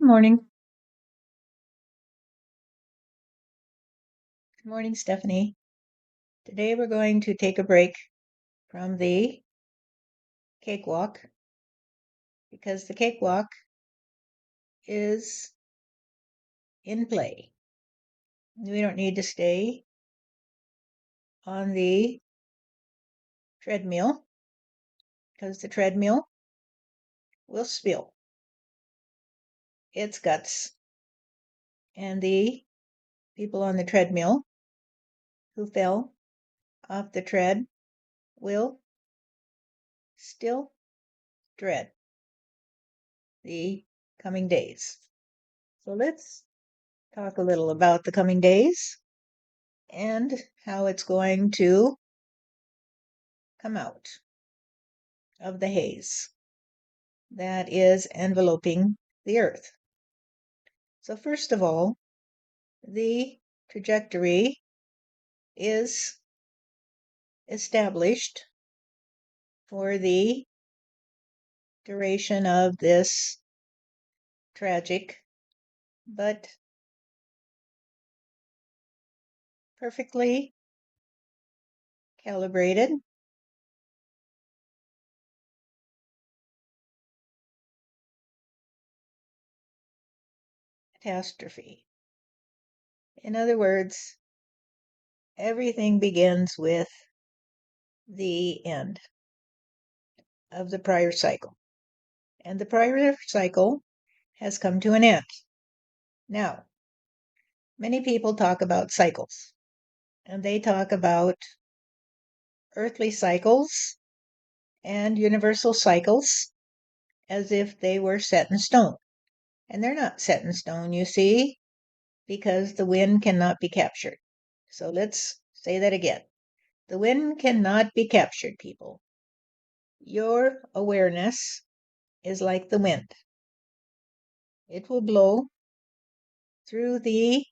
Morning. Good morning, Stephanie. Today we're going to take a break from the cakewalk because the cakewalk is in play. We don't need to stay on the treadmill because the treadmill will spill its guts, and the people on the treadmill who fell off the tread will still dread the coming days. So let's talk a little about the coming days and how it's going to come out of the haze that is enveloping the Earth. So, first of all, the trajectory is established for the duration of this tragic but perfectly calibrated catastrophe. In other words, everything begins with the end of the prior cycle. And the prior cycle has come to an end. Now, many people talk about cycles, and they talk about earthly cycles and universal cycles as if they were set in stone. And they're not set in stone, you see, because the wind cannot be captured. So let's say that again. The wind cannot be captured, people. Your awareness is like the wind. It will blow through the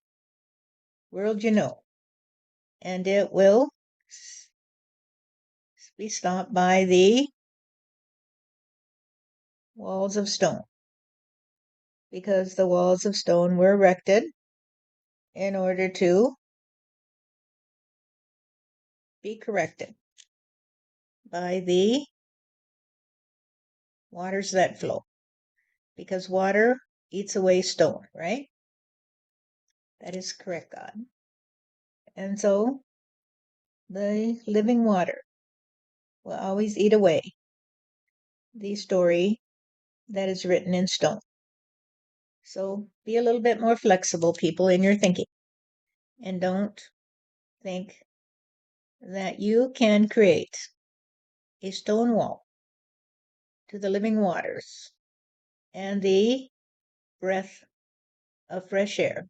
world you know, and it will be stopped by the walls of stone, because the walls of stone were erected in order to be corrected by the waters that flow, because water eats away stone, right? That is correct, God. And so the living water will always eat away the story that is written in stone. So be a little bit more flexible, people, in your thinking, and don't think that you can create a stone wall to the living waters and the breath of fresh air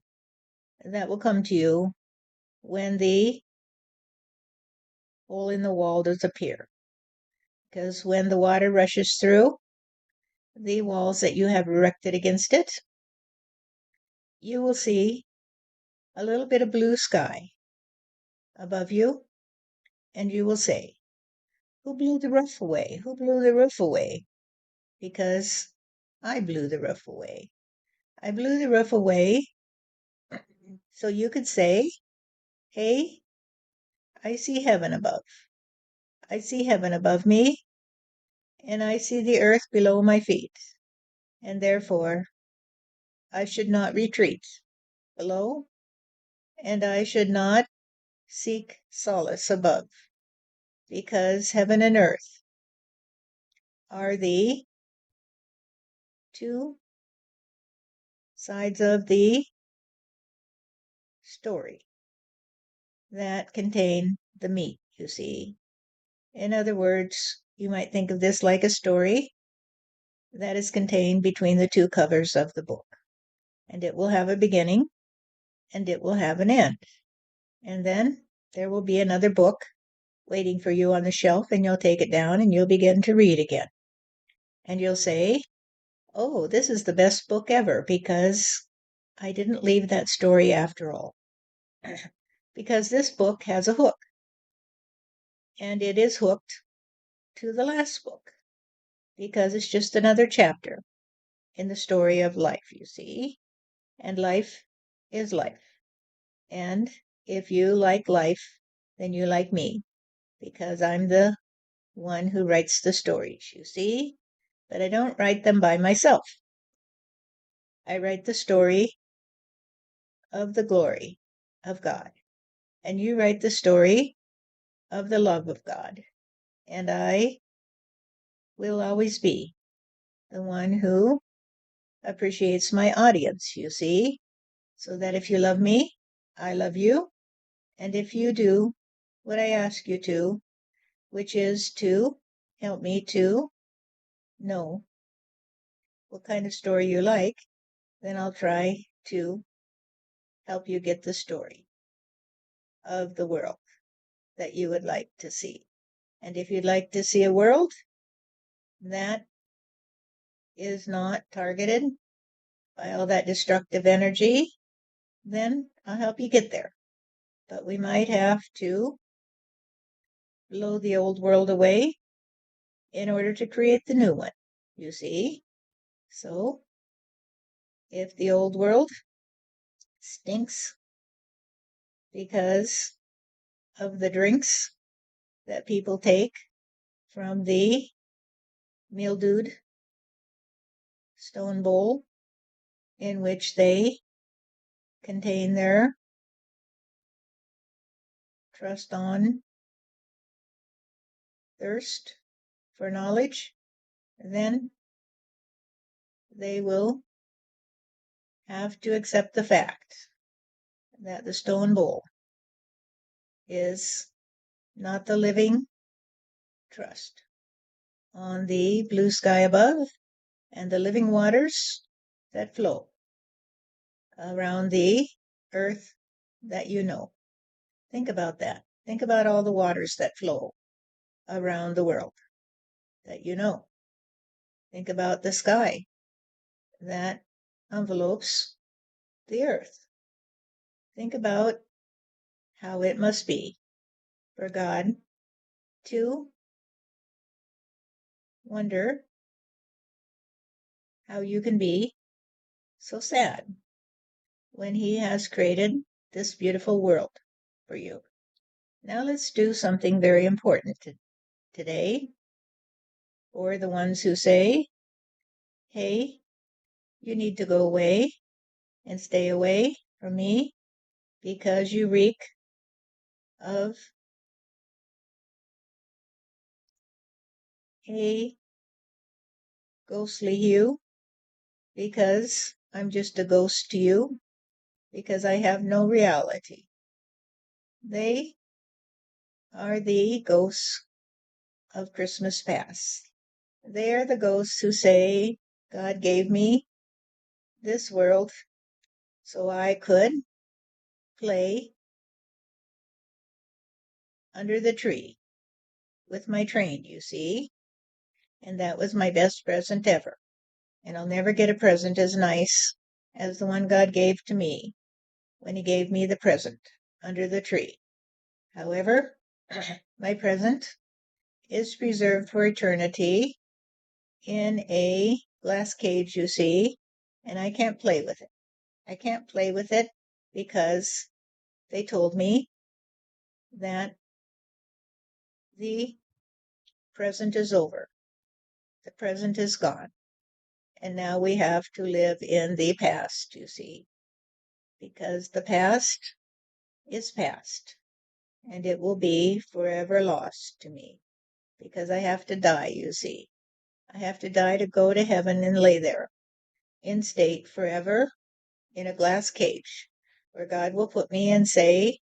that will come to you when the hole in the wall does appear. Because when the water rushes through the walls that you have erected against it, you will see a little bit of blue sky above you, and you will say, "Who blew the roof away? Who blew the roof away?" Because I blew the roof away. I blew the roof away so you could say, "Hey, I see heaven above. I see heaven above me, and I see the earth below my feet, and therefore I should not retreat below, and I should not seek solace above, because heaven and earth are the two sides of the story that contain the meat, you see. In other words, you might think of this like a story that is contained between the two covers of the book. And it will have a beginning and it will have an end. And then there will be another book waiting for you on the shelf, and you'll take it down and you'll begin to read again. And you'll say, "Oh, this is the best book ever because I didn't leave that story after all." Because this book has a hook, and it is hooked to the last book because it's just another chapter in the story of life, you see. And life is life. And if you like life, then you like me, because I'm the one who writes the stories, you see. But I don't write them by myself. I write the story of the glory of God. And you write the story of the love of God. And I will always be the one who appreciates my audience, you see. So that if you love me, I love you. And if you do what I ask you to, which is to help me to know what kind of story you like, then I'll try to help you get the story of the world that you would like to see. And if you'd like to see a world that is not targeted by all that destructive energy, then I'll help you get there. But we might have to blow the old world away in order to create the new one, you see. So if the old world stinks because of the drinks that people take from the mildewed stone bowl in which they contain their trust on thirst for knowledge, then they will have to accept the fact that the stone bowl is not the living trust on the blue sky above and the living waters that flow around the earth that you know. Think about that. Think about all the waters that flow around the world that you know. Think about the sky that envelopes the earth. Think about how it must be for God to wonder how you can be so sad when He has created this beautiful world for you. Now let's do something very important today for the ones who say, hey, you need to go away and stay away from me because you reek of a ghostly hue, because I'm just a ghost to you, because I have no reality. They are the ghosts of Christmas past. They are the ghosts who say, God gave me this world so I could play under the tree with my train, you see. And that was my best present ever. And I'll never get a present as nice as the one God gave to me when He gave me the present under the tree. However, my present is preserved for eternity in a glass cage, you see, and I can't play with it. I can't play with it because they told me that the present is over. The present is gone. And now we have to live in the past, you see, because the past is past and it will be forever lost to me because I have to die, you see. I have to die to go to heaven and lay there in state forever in a glass cage where God will put me and say,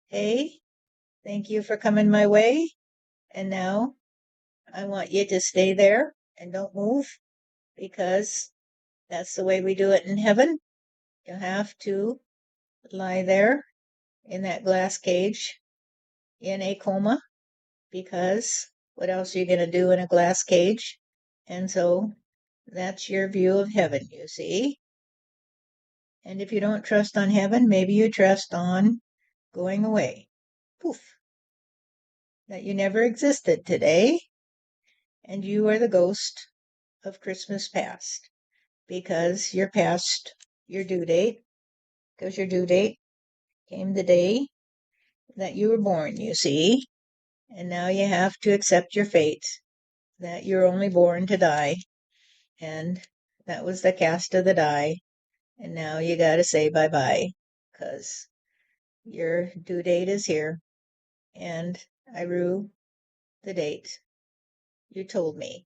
hey, thank you for coming my way. And now I want you to stay there and don't move because that's the way we do it in heaven. You have to lie there in that glass cage in a coma because what else are you going to do in a glass cage? And so that's your view of heaven, you see. And if you don't trust on heaven, maybe you trust on going away. Poof. That you never existed today, and you are the ghost of Christmas past. because you're past your due date, because your due date came the day that you were born, you see, and now you have to accept your fate, that you're only born to die, and that was the cast of the die, and now you gotta say bye-bye, because your due date is here, and I rue the date. You told me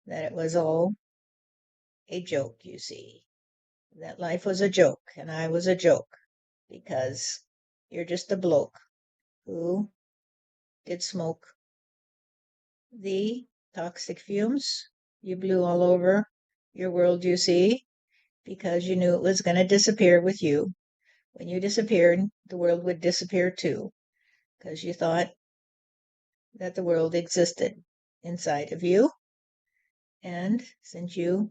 that it was all a joke, you see, that life was a joke, and I was a joke, because you're just a bloke who did smoke the toxic fumes. You blew all over your world, you see, because you knew it was going to disappear with you. When you disappeared, the world would disappear too, because you thought that the world existed inside of you. And since you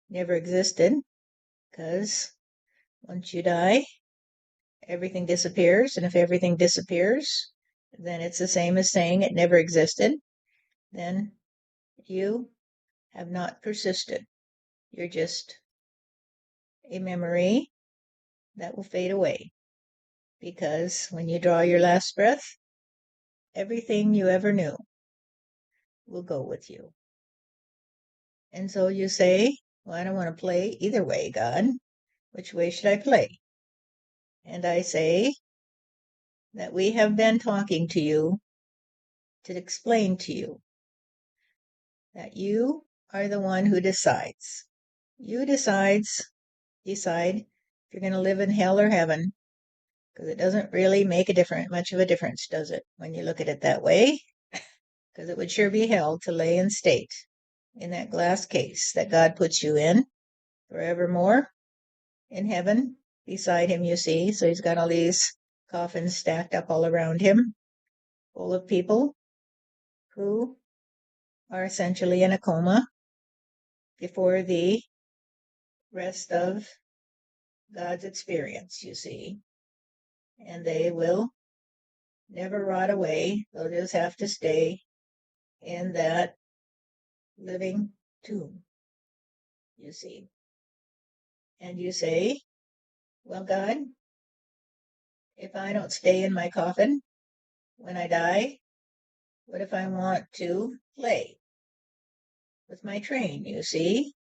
never existed, because once you die, everything disappears. And if everything disappears, then it's the same as saying it never existed. Then you have not persisted. You're just a memory that will fade away. Because when you draw your last breath, everything you ever knew will go with you. And so you say, well, I don't want to play either way, God. Which way should I play? And I say that we have been talking to you to explain to you that you are the one who decides. You decide if you're going to live in hell or heaven, because it doesn't really make much of a difference, does it, when you look at it that way? Because it would sure be hell to lay in state in that glass case that God puts you in forevermore in heaven beside him, you see. So he's got all these coffins stacked up all around him, full of people who are essentially in a coma before the rest of God's experience, you see. And they will never rot away. They'll just have to stay in that living tomb, you see. And you say, well, God, if I don't stay in my coffin when I die, what if I want to play with my train, you see?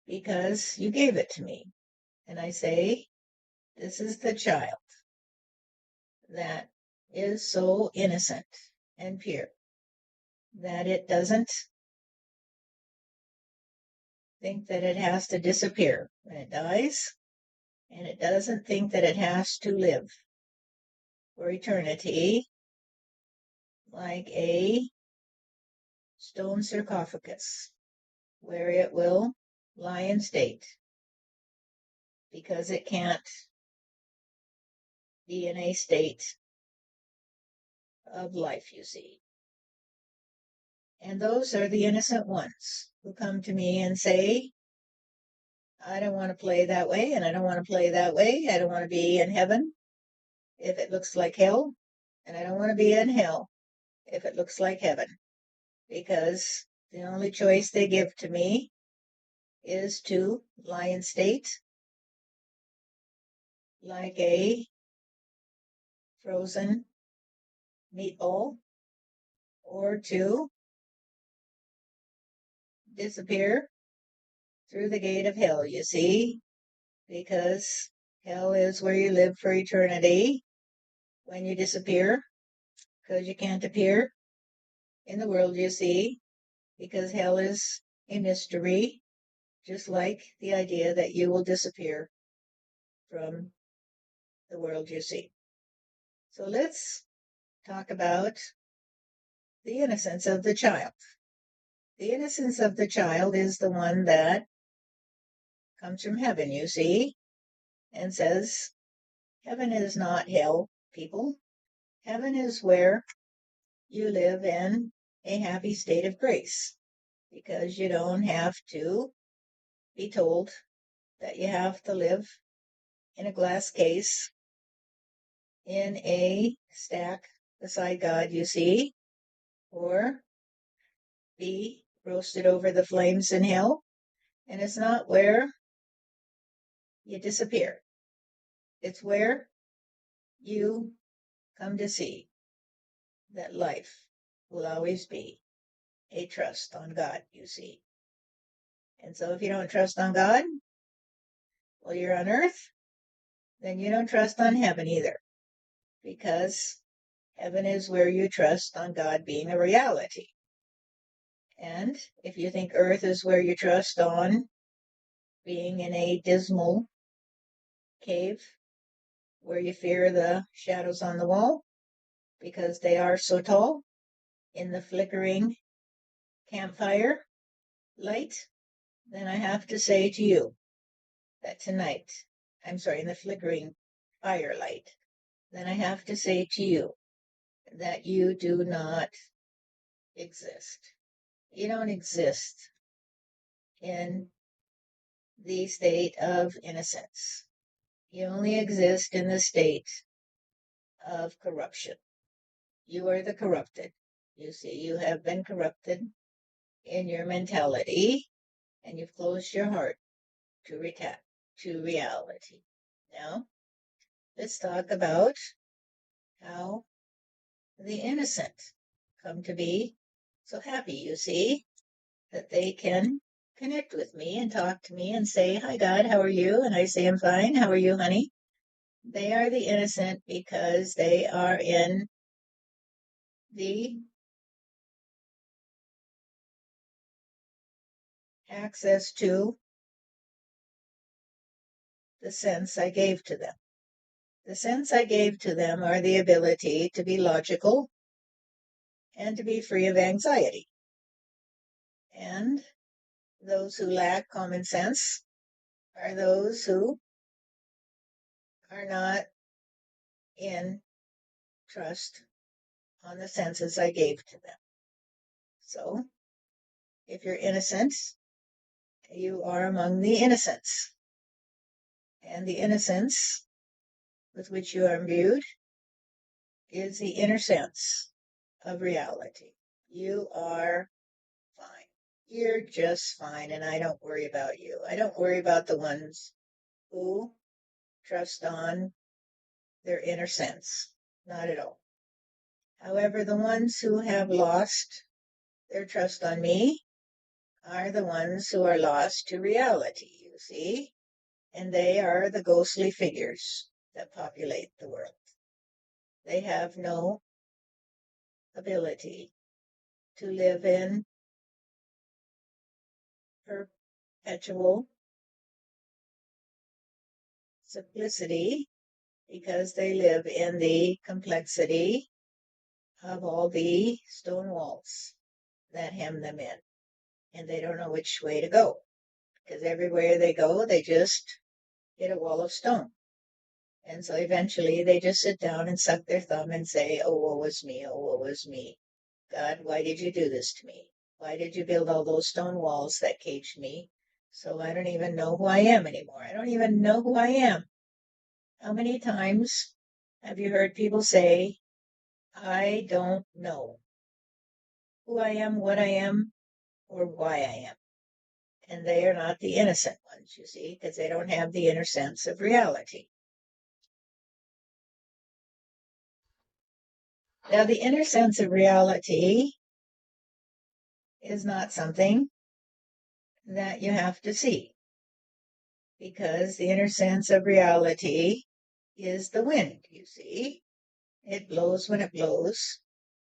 Because you gave it to me. And I say, this is the child that is so innocent and pure that it doesn't think that it has to disappear when it dies, and it doesn't think that it has to live for eternity like a stone sarcophagus where it will lie in state because it can't be in a state of life, you see. And those are the innocent ones who come to me and say, I don't want to play that way, and I don't want to play that way. I don't want to be in heaven if it looks like hell, and I don't want to be in hell if it looks like heaven, because the only choice they give to me is to lie in state like a frozen meatball, or to disappear through the gate of hell, you see, because hell is where you live for eternity when you disappear, because you can't appear in the world, you see, because hell is a mystery, just like the idea that you will disappear from the world, you see. So let's talk about the innocence of the child. The innocence of the child is the one that comes from heaven, you see, and says, heaven is not hell, people. Heaven is where you live in a happy state of grace, because you don't have to be told that you have to live in a glass case in a stack beside God, you see, or be roasted over the flames in hell. And it's not where you disappear. It's where you come to see that life will always be a trust on God, you see. And so if you don't trust on God while you're on earth, then you don't trust on heaven either, because heaven is where you trust on God being a reality. And if you think earth is where you trust on being in a dismal cave where you fear the shadows on the wall because they are so tall in the flickering campfire light, then I have to say to you that tonight, I'm sorry, in the flickering firelight, then I have to say to you that you do not exist. You don't exist in the state of innocence. You only exist in the state of corruption. You are the corrupted. You see, you have been corrupted in your mentality, and you've closed your heart to reality. Now, let's talk about how the innocent come to be so happy, you see, that they can connect with me and talk to me and say, "Hi, God, how are you?" And I say, "I'm fine. How are you, honey?" They are the innocent because they are in the access to the sense I gave to them. The sense I gave to them are the ability to be logical and to be free of anxiety. And those who lack common sense are those who are not in trust on the senses I gave to them. So, if you're innocent, you are among the innocents. And the innocence with which you are imbued is the inner sense of reality. You are fine. You're just fine, and I don't worry about you. I don't worry about the ones who trust on their inner sense. Not at all. However, the ones who have lost their trust on me are the ones who are lost to reality, you see, and they are the ghostly figures that populate the world. They have no ability to live in perpetual simplicity because they live in the complexity of all the stone walls that hem them in. And they don't know which way to go because everywhere they go, they just hit a wall of stone. And so eventually they just sit down and suck their thumb and say, "Oh, woe is me, oh, woe is me. God, why did you do this to me? Why did you build all those stone walls that caged me? So I don't even know who I am anymore. I don't even know who I am." How many times have you heard people say, "I don't know who I am, what I am, or why I am"? And they are not the innocent ones, you see, because they don't have the inner sense of reality. Now, the inner sense of reality is not something that you have to see, because the inner sense of reality is the wind, you see. It blows when it blows,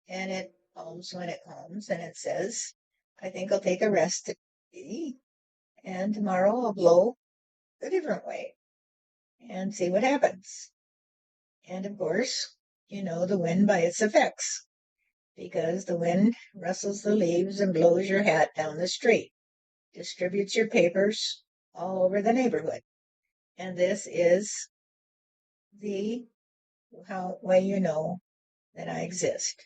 and it calms when it calms, and it says, "I think I'll take a rest today, and tomorrow I'll blow a different way and see what happens." And of course, you know the wind by its effects, because the wind rustles the leaves and blows your hat down the street, distributes your papers all over the neighborhood. And this is the way you know that I exist.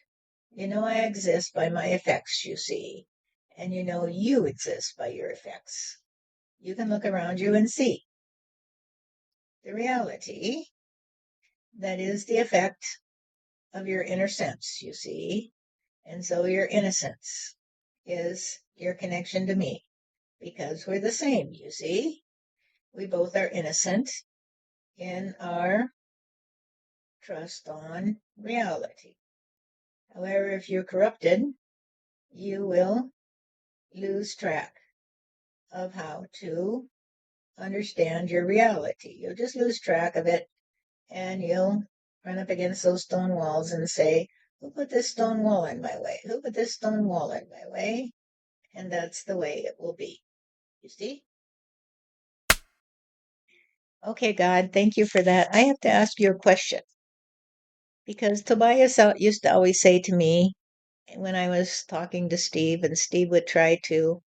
You know I exist by my effects, you see, and you know you exist by your effects. You can look around you and see the reality that is the effect of your inner sense, you see. And so your innocence is your connection to me, because we're the same, you see. we both are innocent in our trust on reality. However, if you're corrupted, you will lose track of how to understand your reality. You'll just lose track of it, and you'll run up against those stone walls and say, who put this stone wall in my way? Who put this stone wall in my way? And that's the way it will be. You see? Okay, God, thank you for that. I have to ask you a question because Tobias used to always say to me when I was talking to Steve, and Steve would try to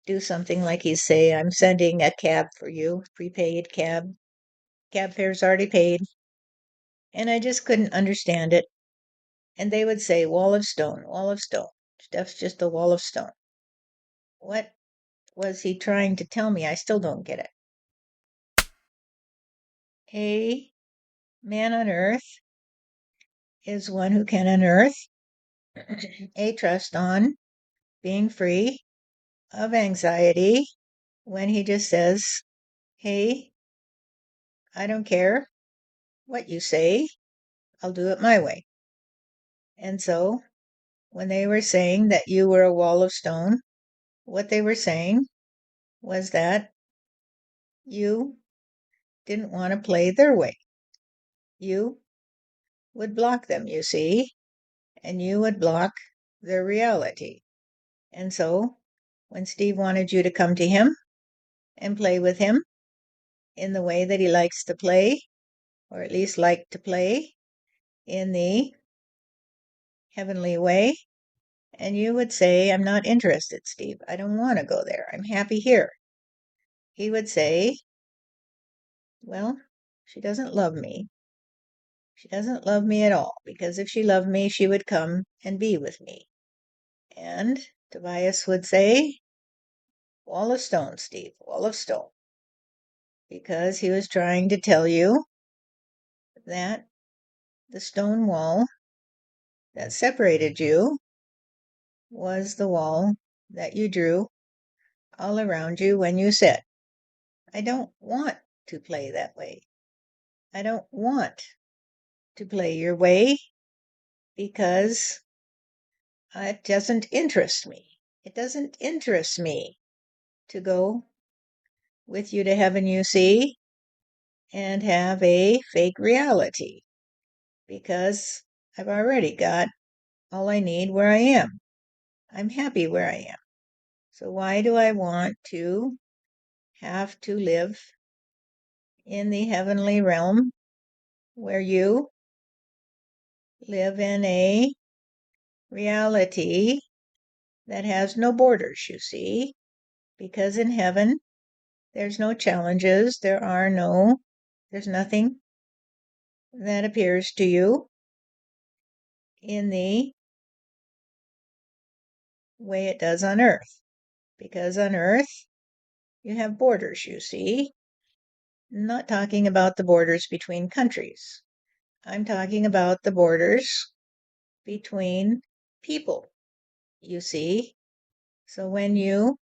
do something like he'd say, I'm sending a cab for you, prepaid cab fare's already paid. And I just couldn't understand it. And they would say, wall of stone, wall of stone. Steph's just a wall of stone. What was he trying to tell me? I still don't get it. A man on earth is one who can unearth a trust on being free of anxiety when he just says, hey, I don't care what you say, I'll do it my way. And so when they were saying that you were a wall of stone, what they were saying was that you didn't want to play their way. You would block them, you see, and you would block their reality. And so when Steve wanted you to come to him and play with him in the way that he likes to play, or at least like to play in the heavenly way, and you would say, I'm not interested, Steve. I don't want to go there. I'm happy here. He would say, well, she doesn't love me. She doesn't love me at all, because if she loved me, she would come and be with me. And Tobias would say, wall of stone, Steve, wall of stone. Because he was trying to tell you that the stone wall that separated you was the wall that you drew all around you when you said, I don't want to play that way. I don't want to play your way because it doesn't interest me. It doesn't interest me to go with you to heaven, you see, and have a fake reality because I've already got all I need where I am. I'm happy where I am. So why do I want to have to live in the heavenly realm where you live in a reality that has no borders, you see? Because in heaven, there's no challenges, there's nothing that appears to you in the way it does on earth. Because on earth, you have borders, you see. I'm not talking about the borders between countries. I'm talking about the borders between people, you see. So when you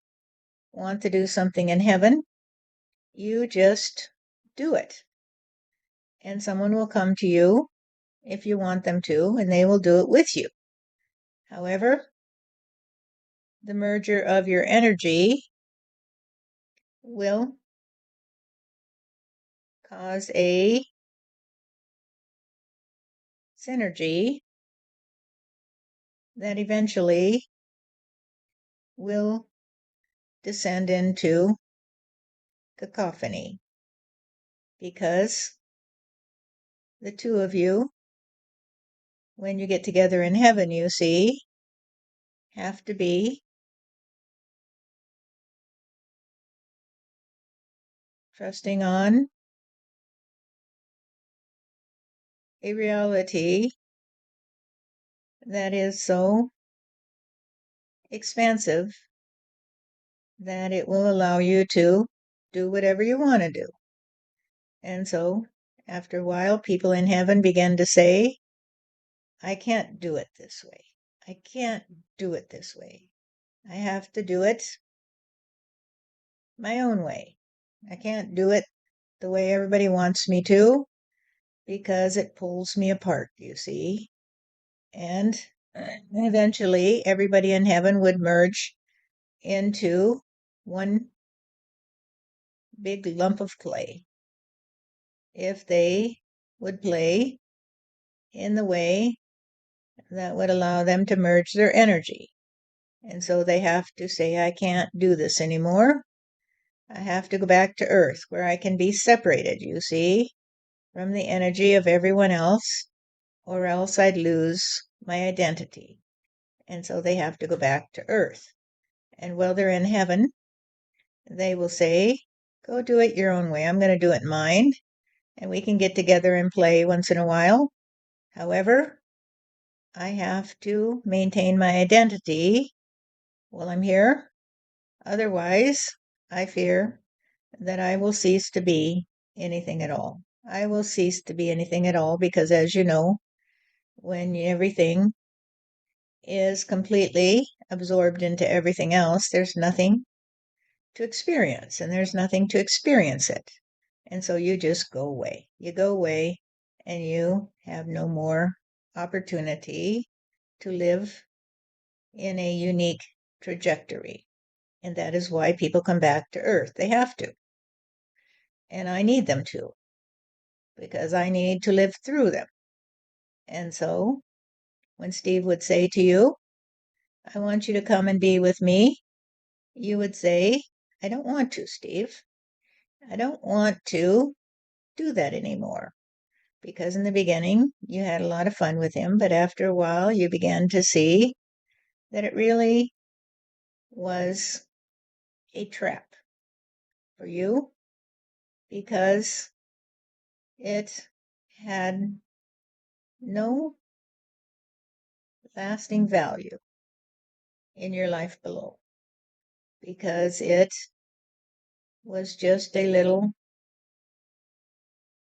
want to do something in heaven, you just do it. And someone will come to you if you want them to, and they will do it with you. However, the merger of your energy will cause a synergy that eventually will descend into cacophony because the two of you, when you get together in heaven, you see, have to be trusting on a reality that is so expansive that it will allow you to do whatever you want to do. And so, after a while, people in heaven begin to say, I can't do it this way. I can't do it this way. I have to do it my own way. I can't do it the way everybody wants me to because it pulls me apart, you see. And eventually, everybody in heaven would merge into one big lump of clay if they would play in the way that would allow them to merge their energy. And so they have to say, I can't do this anymore. I have to go back to Earth where I can be separated, you see, from the energy of everyone else, or else I'd lose my identity. And so they have to go back to Earth. And while they're in heaven, they will say, go do it your own way. I'm going to do it mine. And we can get together and play once in a while. However, I have to maintain my identity while I'm here. Otherwise, I fear that I will cease to be anything at all. I will cease to be anything at all because, as you know, when everything is completely absorbed into everything else, there's nothing to experience, and there's nothing to experience it. And so you just go away. You go away, and you have no more opportunity to live in a unique trajectory. And that is why people come back to Earth. They have to. And I need them to, because I need to live through them. And so when Steve would say to you, I want you to come and be with me, you would say, I don't want to, Steve. I don't want to do that anymore. Because in the beginning, you had a lot of fun with him, but after a while, you began to see that it really was a trap for you because it had no lasting value in your life below, because it was just a little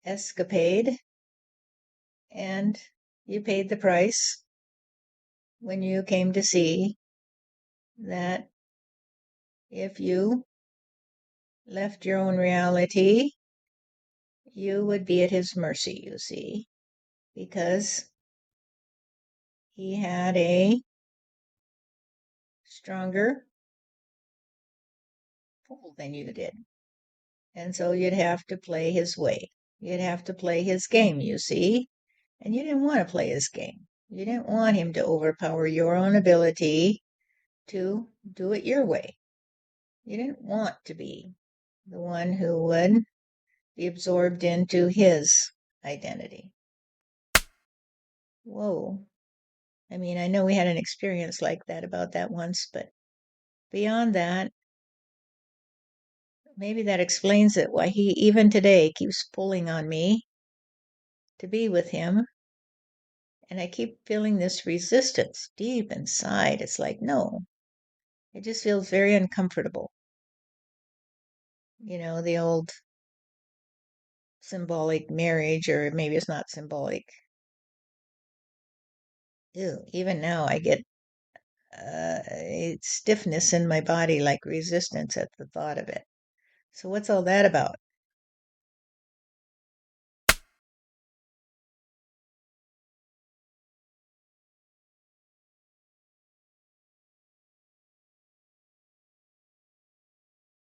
escapade, and you paid the price when you came to see that if you left your own reality, you would be at his mercy, you see, because he had a stronger pull than you did. And so you'd have to play his way. You'd have to play his game, you see. And you didn't want to play his game. You didn't want him to overpower your own ability to do it your way. You didn't want to be the one who would be absorbed into his identity. Whoa. I mean, I know we had an experience like that about that once, but beyond that, maybe that explains it, why he even today keeps pulling on me to be with him. And I keep feeling this resistance deep inside. It's like, no, it just feels very uncomfortable. You know, the old symbolic marriage, or maybe it's not symbolic. Ew, even now I get a stiffness in my body, like resistance at the thought of it. So what's all that about?